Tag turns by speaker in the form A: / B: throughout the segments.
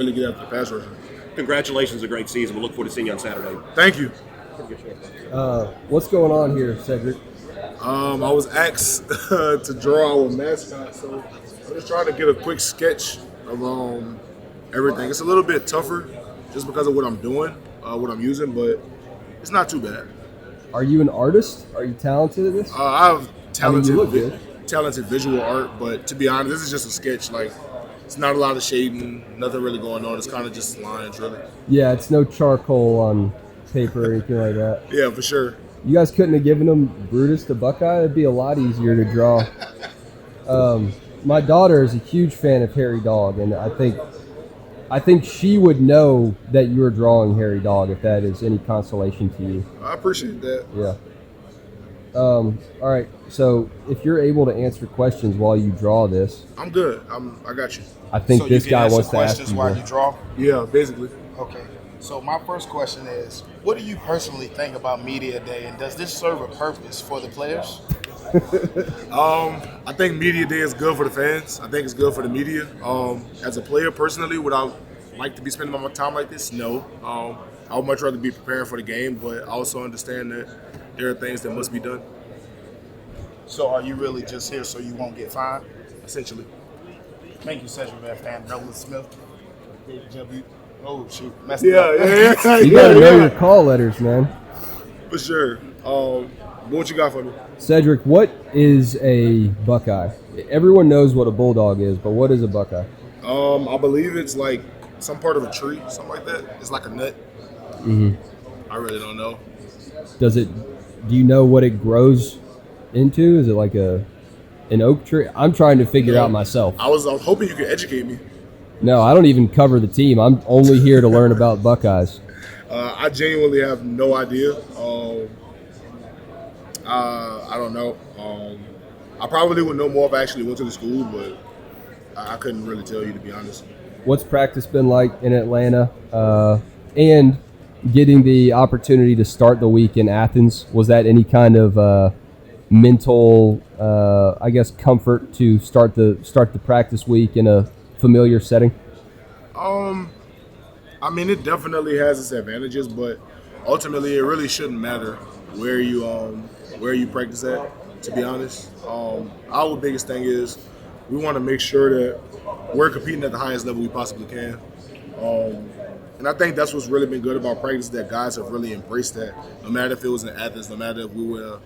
A: really get after the pass rusher.
B: Congratulations, a great season. We look forward to seeing you on Saturday.
A: Thank you.
C: What's going on here, Sedrick?
A: I was asked to draw our mascot, so I'm just trying to get a quick sketch of everything. It's a little bit tougher just because of what I'm doing, what I'm using, but it's not too bad.
C: Are you an artist? Are you talented at this?
A: I have talented,
C: you look good.
A: talented visual art, but to be honest, this is just a sketch. Like, it's not a lot of shading, nothing really going on. It's kind of just lines, really.
C: Yeah, it's no charcoal on paper or anything like that.
A: Yeah, for sure.
C: You guys couldn't have given him Brutus the Buckeye? It'd be a lot easier to draw. My daughter is a huge fan of Hairy Dawg, and I think she would know that you were drawing Hairy Dawg if that is any consolation to you.
A: I appreciate that.
C: Yeah. All right. So if you're able to answer questions while you draw this,
A: I'm good. I got you.
C: I think
D: So
C: this
D: you can
C: guy
D: answer
C: wants to ask
D: questions
C: you.
D: while
C: more.
D: you draw.
A: Yeah, basically.
D: Okay. So my first question is, what do you personally think about Media Day, and does this serve a purpose for the players?
A: I think media day is good for the fans. I think it's good for the media. As a player, personally, would I like to be spending my time like this? No. I would much rather be preparing for the game, but I also understand that there are things that must be done,
D: So are you really just here so you won't get fined?
A: essentially.
D: Thank you, Sedrick Van Pran, Nolan Smith. Oh, shoot. Messed
A: Yeah,
D: up.
A: yeah,
C: You gotta know your call letters, man.
A: for sure. What you got for me?
C: Sedrick, what is a Buckeye? Everyone knows what a Bulldog is, but what is a Buckeye?
A: I believe it's like some part of a tree, something like that. It's like a nut.
C: Mm-hmm.
A: I really don't know.
C: Do you know what it grows into? Is it like an oak tree? I'm trying to figure out myself.
A: I was hoping you could educate me.
C: No, I don't even cover the team. I'm only here to learn about Buckeyes.
A: I genuinely have no idea. I don't know. I probably would know more if I actually went to the school, but I couldn't really tell you, to be honest.
C: What's practice been like in Atlanta? And getting the opportunity to start the week in Athens, was that any kind of mental, comfort to start the practice week in a familiar setting?
A: I mean, it definitely has its advantages, but ultimately, it really shouldn't matter where you practice at. To be honest, our biggest thing is we want to make sure that we're competing at the highest level we possibly can. And I think that's what's really been good about practice, that guys have really embraced that. No matter if it was in Athens, no matter if we were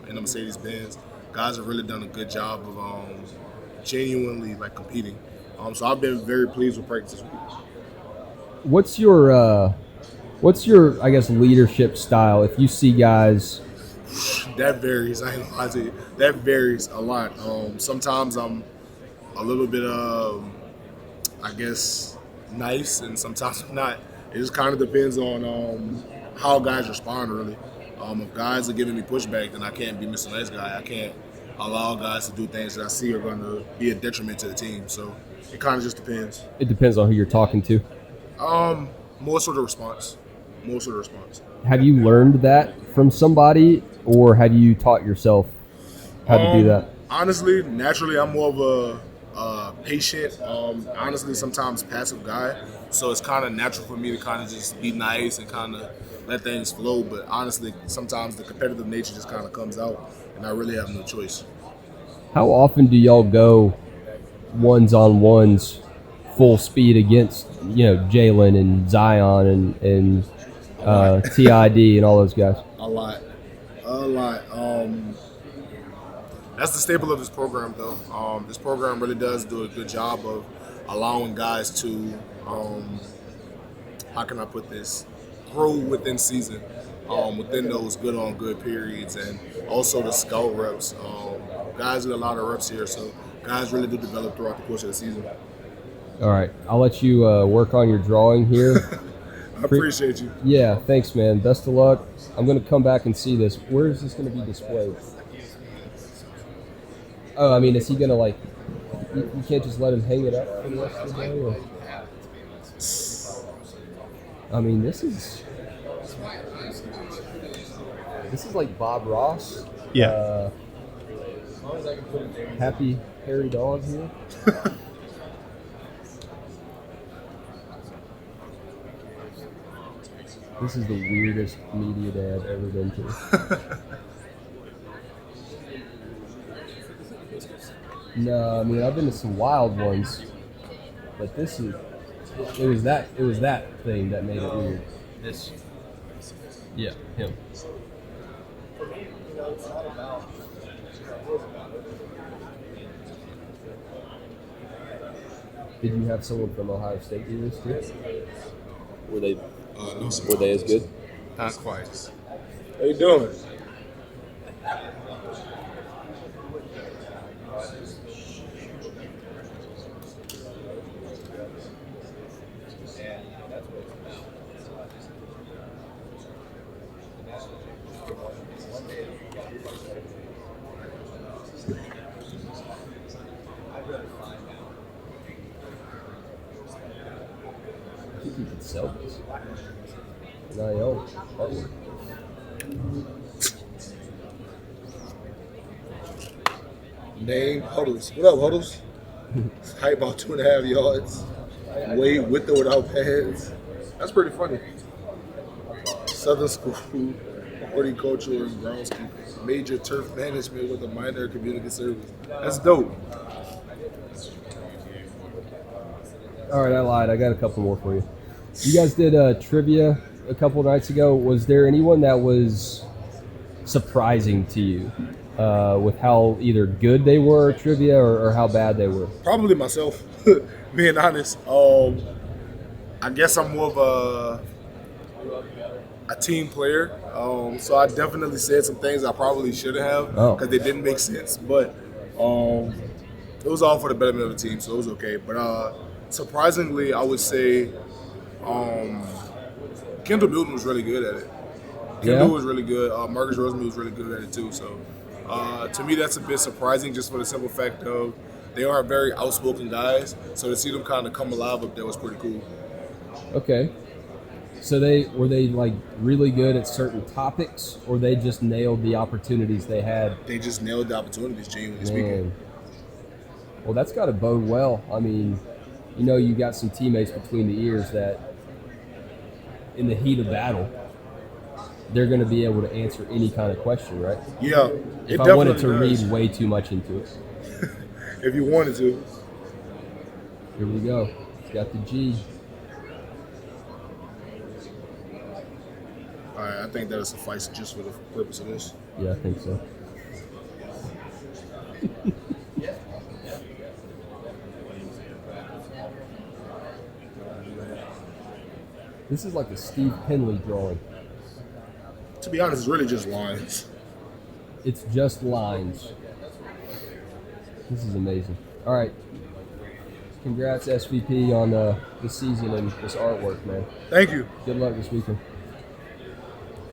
A: in the Mercedes-Benz, guys have really done a good job of genuinely competing. So I've been very pleased with practice this week.
C: What's your leadership style? If you see guys,
A: That varies. I ain't gonna lie to you. That varies a lot. Sometimes I'm a little bit, nice, and sometimes I'm not. It just kind of depends on how guys respond, really. If guys are giving me pushback, then I can't be Mr. Nice Guy. I can't allow guys to do things that I see are going to be a detriment to the team. So it kind of just depends.
C: it depends on who you're talking to.
A: More sort of response.
C: Have you learned that from somebody, or have you taught yourself how to do that?
A: Honestly, naturally, I'm more of a patient, honestly, sometimes passive guy. So it's kind of natural for me to kind of just be nice and kind of let things flow. But honestly, sometimes the competitive nature just kind of comes out, and I really have no choice.
C: How often do y'all go ones-on-ones full speed against, Jalen and Zion and TID and all those guys?
A: A lot. That's the staple of this program, though. This program really does do a good job of allowing guys to, how can I put this, grow within season, within those good-on-good periods, and also the scout reps. Guys get a lot of reps here, so guys really do develop throughout the course of the season.
C: All right, I'll let you work on your drawing here.
A: I appreciate you.
C: Yeah, thanks, man. Best of luck. I'm going to come back and see this. Where is this going to be displayed? Oh, I mean, is he going to, you can't just let him hang it up for the rest of the day? Or? I mean, this is like Bob Ross.
E: Yeah.
C: Happy Hairy Dawg here. This is the weirdest media day I've ever been to. No, I mean I've been to some wild ones, but this is it was that thing that made it weird. This, yeah, him. Did you have someone from Ohio State do this too? Were they
A: No, sir.
C: were they as good?
E: Not quite.
A: How you doing?
C: I think you could sell this. NIL artwork.
A: Name Huddles. What up, Huddles? Height about 2.5 yards. Weight with or without pads. That's pretty funny. Southern School, horticulture and groundskeeping. Major turf management with a minor community service. That's dope.
C: All right, I lied. I got a couple more for you. You guys did trivia a couple nights ago. Was there anyone that was surprising to you with how either good they were at trivia or how bad they were?
A: Probably myself, being honest. I guess I'm more of a team player. So I definitely said some things I probably shouldn't have because they didn't make sense. But it was all for the betterment of the team, so it was okay. But surprisingly, I would say Kendall Milton was really good at it. Kendall was really good. Marcus Rosenberg was really good at it too. So to me, that's a bit surprising just for the simple fact of they are very outspoken guys. So to see them kind of come alive up there was pretty cool.
C: Okay. So were they like really good at certain topics, or they just nailed the opportunities they had?
A: They just nailed the opportunities, genuinely speaking.
C: Well, that's got to bode well. I mean, you know, you got some teammates between the ears that, in the heat of battle, they're going to be able to answer any kind of question, right?
A: Yeah.
C: If I wanted to read way too much into it.
A: If you wanted to.
C: Here we go. It's got the G.
A: All right, I think that'll suffice just for the purpose of this.
C: Yeah, I think so. This is like a Steve Penley drawing.
A: To be honest, it's really just lines.
C: It's just lines. This is amazing. All right. Congrats, SVP, on this season and this artwork, man.
A: Thank you.
C: Good luck this weekend.